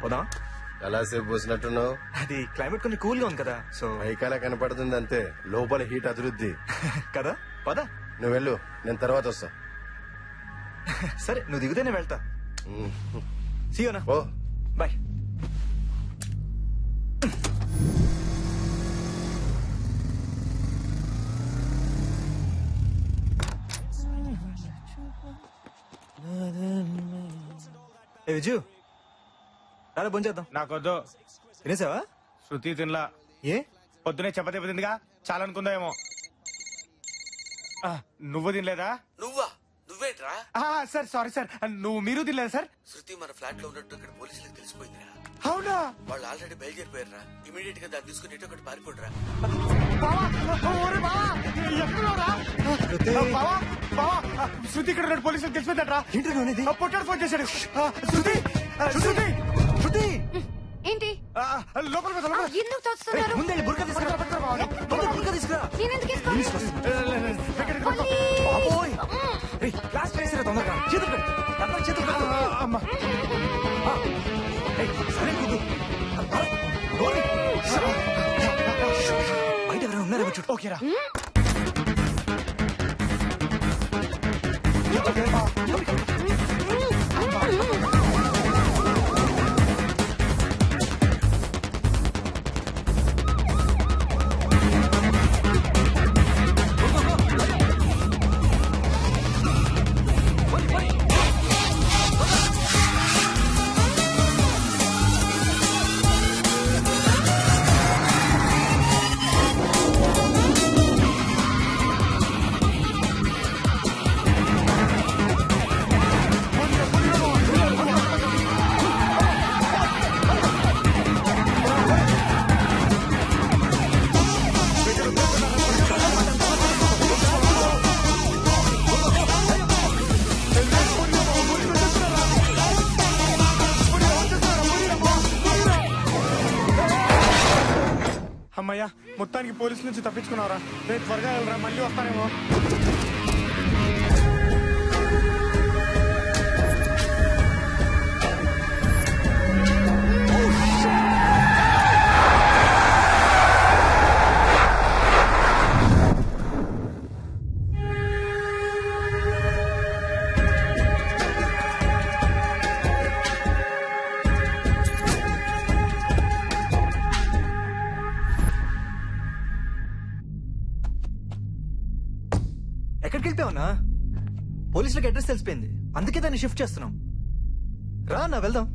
పోదాం. ఎలా సేపు పోసినట్టున్నావు? అది క్లైమేట్ కొంచెం కూల్ గా ఉంది కదా, సో పైకాల కనపడుతుంది అంతే, లోపల హీట్ అభివృద్ధి కదా. పదా నువ్వు వెళ్ళు, నేను తర్వాత వస్తా. సరే నువ్వు దిగుతేనే వెళ్తా. సీయోనా, ఓ బాయ్. ఏ విజు, రారా భోంచేద్దాం. నాకొద్దు. తినేసావా? శృతి తినలా. ఏ పొద్దునే చపాతీ తిందిగా, చాలా అనుకుందామేమో. నువ్వు తినలేదా? నువ్వేంట్రా? సార్ సారీ సార్, మీరు తినలేదా సార్? శృతి మన ఫ్లాట్ లో ఉన్నట్టు ఇక్కడ పోలీసులకు తెలిసిపోయిందిరా. అవునా? వాళ్ళు ఆల్రెడీ బయలుదేరిపోయారా. ఇమీడియట్ గా దాన్ని తీసుకుని ఒకటి పారిపోడరా. శృతి ఇక్కడ ఉన్నట్టు పోలీసులకు తెలిసిపోయిందట్రా. ఏంటి నువ్వు అనేది? పొట్టాడు ఫోన్ చేశాడు. శృతి శృతి శృతి ఏంటి లోపలికి వస్తా, లోపలికి. ఎందుకు తోస్తున్నారు? ముందే బుర్కా తీసుకురా. బుర్కా తీసుకురా. నేనెందుకు వేసుకోవాలి? బాబోయ్, క్లాస్ వేసిరా తొందరగా. చేతులు పెట్టు, అందరూ చేతులు పెట్టు. అమ్మా సరే కూదు. బయట ఎవరైనా ఉన్నారేమో చూడు. ఓకేరా. అమ్మయ్యా, మొత్తానికి పోలీసుల నుంచి తప్పించుకున్నారా? రేపు త్వరగా వెళ్ళరా, మళ్ళీ వస్తానేమో. ఎక్కడికి వెళ్ళిపోయావునా? పోలీసులకు అడ్రస్ తెలిసిపోయింది, అందుకే దాన్ని షిఫ్ట్ చేస్తున్నాం. రా నా వెళ్దాం.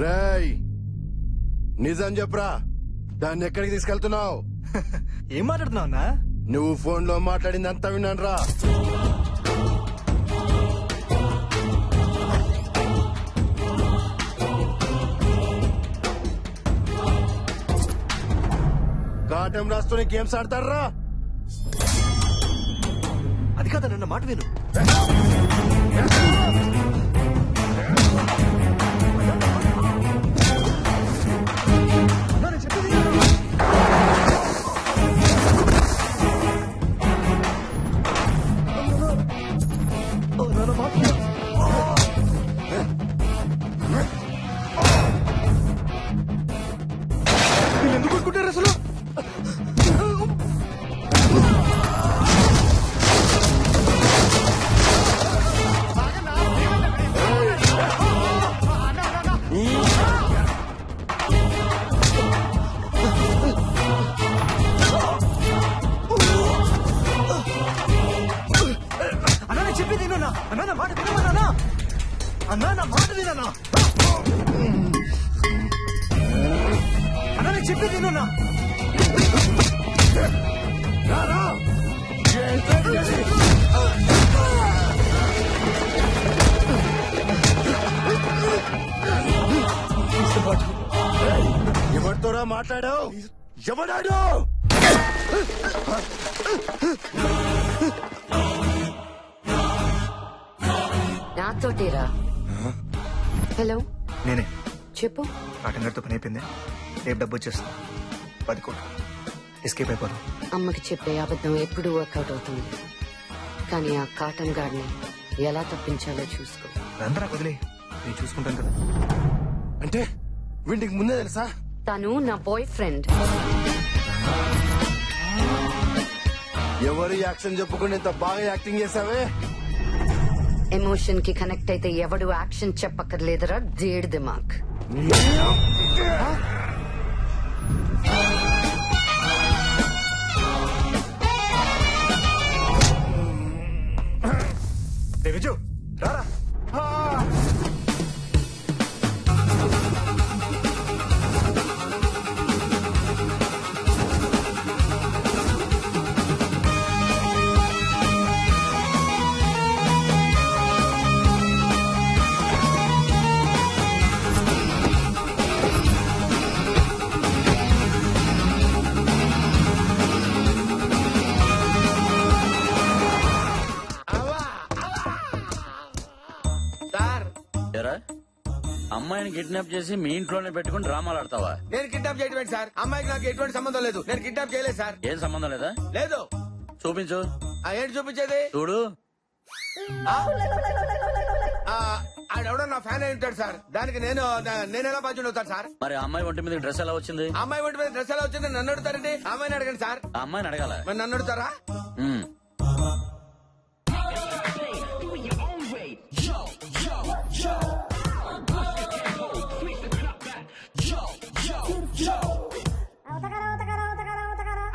రేయ్, నిజం చెప్పరా, దాన్ని ఎక్కడికి తీసుకెళ్తున్నావు? ఏం మాట్లాడుతున్నావునా? నువ్వు ఫోన్ లో మాట్లాడింది అంతా విన్నాను రా. కాటం రాస్తూనే గేమ్స్ ఆడతారా? అది కాదా, నన్న మాట విను. ఎందుకు కొట్టుకుంటారు అసలు? అన్నా నేను చెప్పేది విను. అన్నా నా మాట వినమన్నా. అన్నా నా మాట వినన్నా. అన్నా నేను చెప్పేది విను. ఎవరితోరా మాట్లాడావు? ఎవడాడు? నాతోటేరా. హలో, నేనే. చెప్పు. కాటన్ గారితో పని అయిపోయింది, రేపు డబ్బు వచ్చేస్తుంది. 10 కోట్లు. ఎస్కేప్ అయిపోదాం. అమ్మకి చెప్పే అబద్ధం ఎప్పుడూ వర్కౌట్ అవుతుంది, కానీ ఆ కాటన్ గార్డ్ని ఎలా తప్పించాలో చూసుకో. అందరూ వదిలే, నేను చూసుకుంటాను కదా. అంటే వీటికి ముందే తెలుసా? తను నా బాయ్ ఫ్రెండ్. ఎవరు యాక్షన్ చెప్పుకుని ఇంత బాగా యాక్టింగ్ చేసావే? ఎమోషన్ కి కనెక్ట్ అయితే ఎవడు యాక్షన్ చెప్పక్కర్లేదురా దేడ్ దిమాక్. విజు రారా. అమ్మాయిని కిడ్నాప్ చేసి మీ ఇంట్లోనే పెట్టుకుని డ్రామాలు ఆడతావా? నేను కిడ్నాప్ చేయడం సార్. అమ్మాయికి నాకు ఎటువంటి సంబంధం లేదు. నేను కిడ్నాప్ చేయలేదు సార్. ఏం సంబంధం లేదా? లేదు. చూపించు. ఏంటి చూపించేది? చూడు. ఆడెవడో నా ఫ్యాన్ అయి ఉంటాడు సార్. దానికి నేను ఎలా బాధ్యుడు అవుతాను సార్? మరి అమ్మాయి ఒంటి మీద డ్రెస్ ఎలా వచ్చింది? అమ్మాయి ఒంటి మీద డ్రెస్ ఎలా వచ్చింది నన్ను అడుగుతారండి? అమ్మాయిని అడగండి సార్. ఆ అమ్మాయిని అడగాల. మరి నన్ను అడుగుతారా?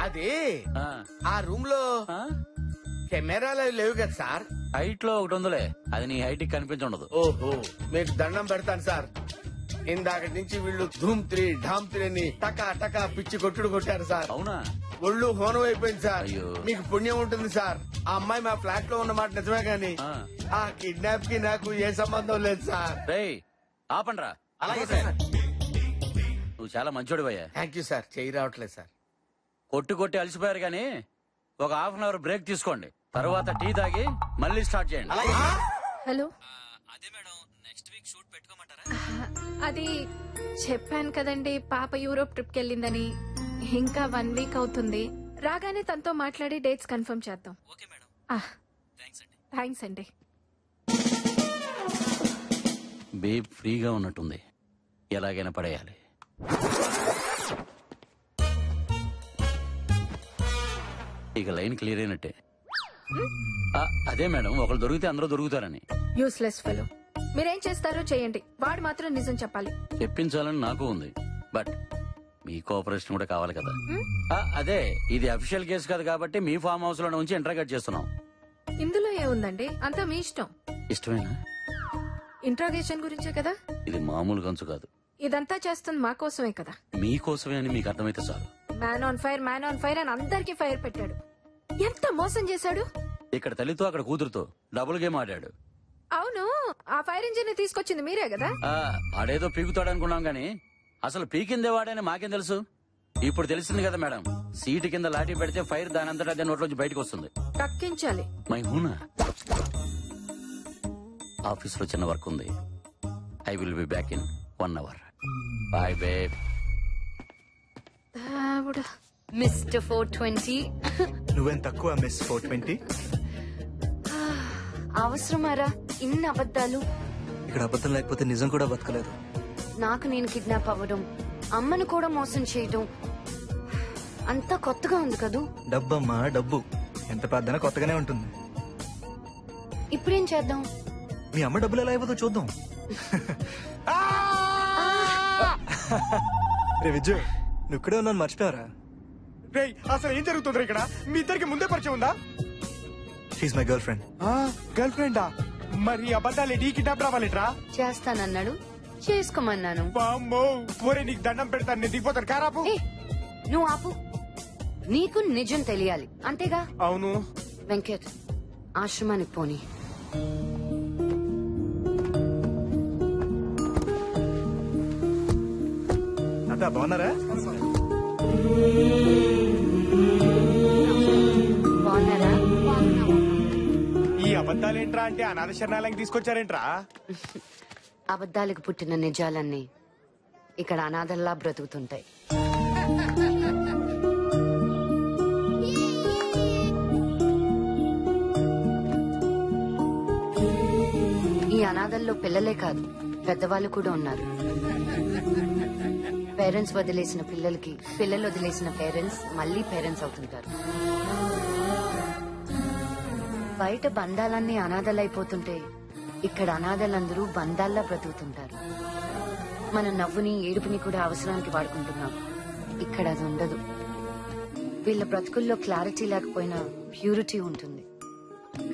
అది ఆ రూమ్ లో కెమెరాలు లేవు కదా సార్. హైట్ లో ఒకటి ఉందిలే, అది నీ హైట్ కి కనిపించుండదు. ఓహో, మీకు దండం పెడతాను సార్. ఇందాక నుంచి వీళ్ళు ధూమ్ 3 ఢామ్ 3 అని టకా టకా పిచ్చి కొట్టుడు కొట్టారు సార్. అవునా? ఒళ్ళు హోనం అయిపోయింది సార్. అయ్యో. మీకు పుణ్యం ఉంటుంది సార్. ఆ అమ్మాయి మా ఫ్లాట్ లో ఉన్న మాట నిజమే గాని ఆ కిడ్నాప్ కి నాకు ఏ సంబంధం లేదు సార్. రేయ్ ఆపండ్రా. అలాగే సార్. నువ్వు చాలా మంచోడివయ్యా. Thank you sir. చేయి రావట్లేదు సార్. కొట్టి అలసిపోయారు గానీ ఒక హాఫ్ అన్ అవర్ బ్రేక్ తీసుకోండి. తర్వాత టీ తాగి మళ్ళీ స్టార్ట్ చేయండి. హలో. అదే మేడం, నెక్స్ట్ వీక్ షూట్ పెట్టుకోమంటారా? అది చెప్పాను కదండి, పాప యూరోప్ ట్రిప్ కి వెళ్ళిందని. ఇంకా 1 వీక్ అవుతుంది. రాగానే తనతో మాట్లాడి డేట్స్ కన్ఫర్మ్ చేద్దాం. Okay madam. థ్యాంక్స్ అండి. బేబ్ ఫ్రీగా ఉన్నట్టుంది, ఎలాగైనా పడేయాలి. ఇక లైన్ క్లియర్ అయినట్టే. అదే మేడం, ఒకరు దొరికితే అందరూ దొరుకుతారని. Useless fellow. మీరేం చేస్తారో చేయండి, వాడు మాత్రం నిజం చెప్పాలి. చెప్పించాలని నాకు ఉంది, బట్ మీ కోఆపరేషన్ కూడా కావాలి కదా. అదే, ఇది అఫీషియల్ కేసు కాదు కాబట్టి మీ ఫామ్ హౌస్ లో ఉంచి ఇంటర్గేట్ చేస్తున్నాం. ఇందులో ఏముందండి, అంతా మీ ఇష్టం. ఇష్టమేనా? ఇంట్రాగేషన్ గురించే కదా. ఇది మామూలు గంచు కాదు. ఇదంతా చేస్తుంది మా కోసమే కదా. మీకోసమే అని మీకు అర్థమైతే చాలు. మ్యాన్ ఆన్ ఫైర్ అని అందరికి ఫైర్ పెట్టాడు. ఎంత మోసం చేశాడు. ఇక్కడ తల్లితో అక్కడ కూతురుతో డబుల్ గేమ్ ఆడాడు. అవును, ఆ ఫైర్ ఇంజిన్ తీసుకొచ్చింది మీరే కదా. ఆడేదో పీకుతాడు అనుకున్నాం గానీ అసలు పీకిందే వాడని మాకేం తెలుసు. ఇప్పుడు తెలిసింది కదా మేడం, సీటు కింద లాఠీ పెడితే ఫైర్ దానంతటా అదే నోట్లోంచి బయటకు వస్తుంది. కక్కించాలి. మై హూనా. ఆఫీస్ లో చిన్న వర్క్ ఉంది. I will be back in 1 hour. Bye babe. Mister 420. నువ్వేం తక్కువ మిస్ 420. అవసరమారా ఇన్ని అబద్ధాలు? ఇక్కడ అబద్ధం లేకపోతే నిజం కూడా బతకలేదు. నాకు నేను కిడ్నాప్ అవ్వడం, అమ్మను కూడా మోసం చేయడం అంతా కొత్తగా ఉంది కదూ. డబ్బమ్మా డబ్బు, ఎంత పెద్దనా కొత్తగానే ఉంటుంది. ఇప్పుడేం చేద్దాం? మీ అమ్మ డబ్బులు ఎలా అయిపోతుందో చూద్దాం. రే విజయ్, నువ్వు ఇక్కడే ఉన్నాను మర్చిపోయారా? రేయ్, అసలు ఏం జరుగుతుంది ఇక్కడ? మీ ఇద్దరికి ముందే పరిచయం ఉందా? She's my girl friend. Girl ఫ్రెండా? మరి అబద్ధాలేంటి? కిడ్నాప్ రావాలిట్రా? చేస్తానన్నాడు, చేసుకోమన్నాను. బామ్మో, ఒరే నీకు దండం పెడతాను, నేను దిగిపోతాను. కారాపు. నువ్వు ఆపు, నీకు నిజం తెలియాలి అంతేగా. అవును. వెంకట్, ఆశ్రమానికి పోనీ. అదా బాగున్నారా? బాగున్నారా? ఈ అబద్ధాలేంట్రా అంటే అనాథ శరణాలయం తీసుకొచ్చారేంట్రా? అబద్ధాలకు పుట్టిన నిజాలన్నీ ఇక్కడ అనాథల్లా బ్రతుకుతుంటాయి. ఈ అనాథల్లో పిల్లలే కాదు, పెద్దవాళ్ళు కూడా ఉన్నారు. పేరెంట్స్ వదిలేసిన పిల్లలకి పిల్లలు వదిలేసిన పేరెంట్స్ మళ్ళీ పేరెంట్స్ అవుతుంటారు. బయట బంధాలన్నీ అనాథలైపోతుంటే ఇక్కడ అనాథలందరూ బంధాల్లా బ్రతుకుతుంటారు. మన నవ్వుని ఏడుపుని కూడా అవసరానికి వాడుకుంటున్నాం. ఇక్కడ అది ఉండదు. వీళ్ళ బ్రతుకుల్లో క్లారిటీ లేకపోయినా ప్యూరిటీ ఉంటుంది.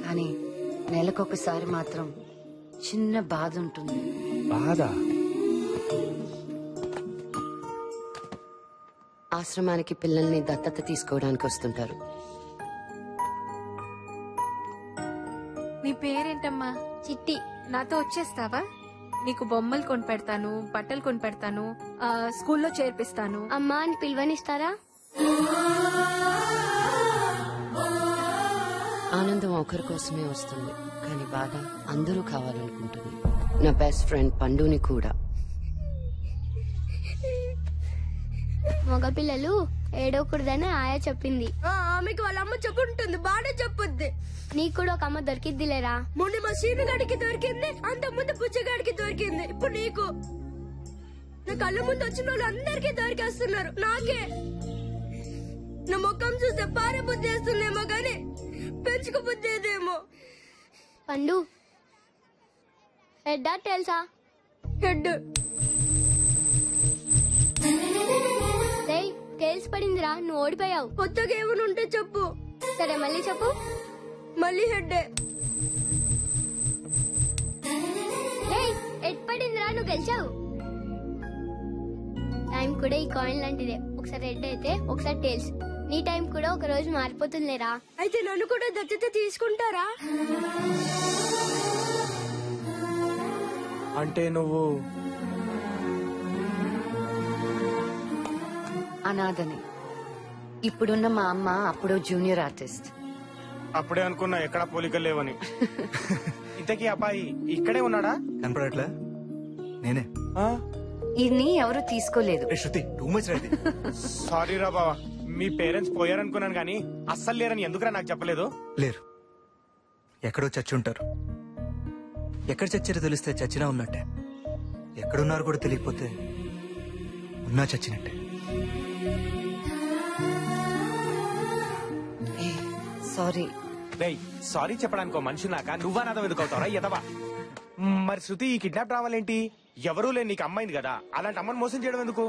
కానీ నెలకొకసారి మాత్రం చిన్న బాధ ఉంటుంది. బాధ? ఆశ్రమానికి పిల్లల్ని దత్తత తీసుకోవడానికి వస్తుంటారు. నీ పేరేంటమ్మా? చిట్టి. నాతో వచ్చేస్తావా? నీకు బొమ్మలు కొని పెడతాను, బట్టలు కొని పెడతాను, స్కూల్లో చేర్పిస్తాను. అమ్మా అని పిలువనిస్తారా? ఆనందం ఒకరి కోసమే వస్తుంది, కానీ బాధ అందరూ కావాలనుకుంటుంది. నా బెస్ట్ ఫ్రెండ్ పండుని కూడా. మగపిల్లలు ఏడవకూడదని ఆయా చెప్పింది. ఆమెకి వాళ్ళ అమ్మ చెప్పుంటుంది, బాగా చెప్పుద్ది. నీకు కూడా ఒక అమ్మ దొరికిద్దిలేరా? మొన్న మా సీనుగాడికి దొరికింది, అంత ముందు పుచ్చగాడికి దొరికింది, ఇప్పుడు నీకు. నా కళ్ళ ముందు వచ్చిన వాళ్ళు అందరికీ దొరికేస్తున్నారు, నాకే. నా ముఖం చూస్తే పార బుద్ధి వేస్తుందేమో గాని పెంచుకు బుద్ధి ఏదేమో. పండు హెడ్ తెలుసా? హెడ్. టేల్స్ పడిందిరా, నువ్వు ఓడిపోయావు. కొత్తగా ఏమైనా ఉంటే చెప్పు. సరే మళ్ళీ చెప్పు. మళ్ళీ హెడ్. హెడ్ పడిందిరా, నువ్వు గెలిచావు. టైం కూడా ఈ కాయిన్ లాంటిదే, ఒకసారి హెడ్ అయితే ఒకసారి టేల్స్. నీ టైం కూడా ఒక రోజు మారిపోతుందిలేరా. అయితే నన్ను కూడా దత్తత తీసుకుంటారా? అంటే నువ్వు అనాథని. ఇప్పుడున్న మా అమ్మ అప్పుడు జూనియర్ ఆర్టిస్ట్. అప్పుడే అనుకున్నా ఎక్కడా పోలికలు లేవని. ఇంతకీ అబ్బాయి ఇక్కడే ఉన్నాడా? కనపడట్లే? నేనే. ఇది ఎవరు తీసుకోలేదు. శృతి టూ మచ్ రైట్. సారీ రా బావా, మీ పేరెంట్స్ పోయారనుకున్నాను కానీ అస్సలు లేరని ఎందుకురా నాకు చెప్పలేదు? లేరు, ఎక్కడో చచ్చి ఉంటారు. ఎక్కడ చచ్చారో తెలిస్తే చచ్చినా ఉన్నట్టే, ఎక్కడున్నారు కూడా తెలియకపోతే ఉన్నా చచ్చినట్టే. సారీ. రేయ్, సారీ చెప్పడానికి ఒక మనిషి నాక నువ్వా నాదో వెతుకవుతావరా ఎదవా? మరి శృతి ఈ కిడ్నాప్ రావాలేంటి? ఎవరూ లేని నీకు అమ్మాయింది కదా, అలాంటి అమ్మని మోసం చేయడం ఎందుకు?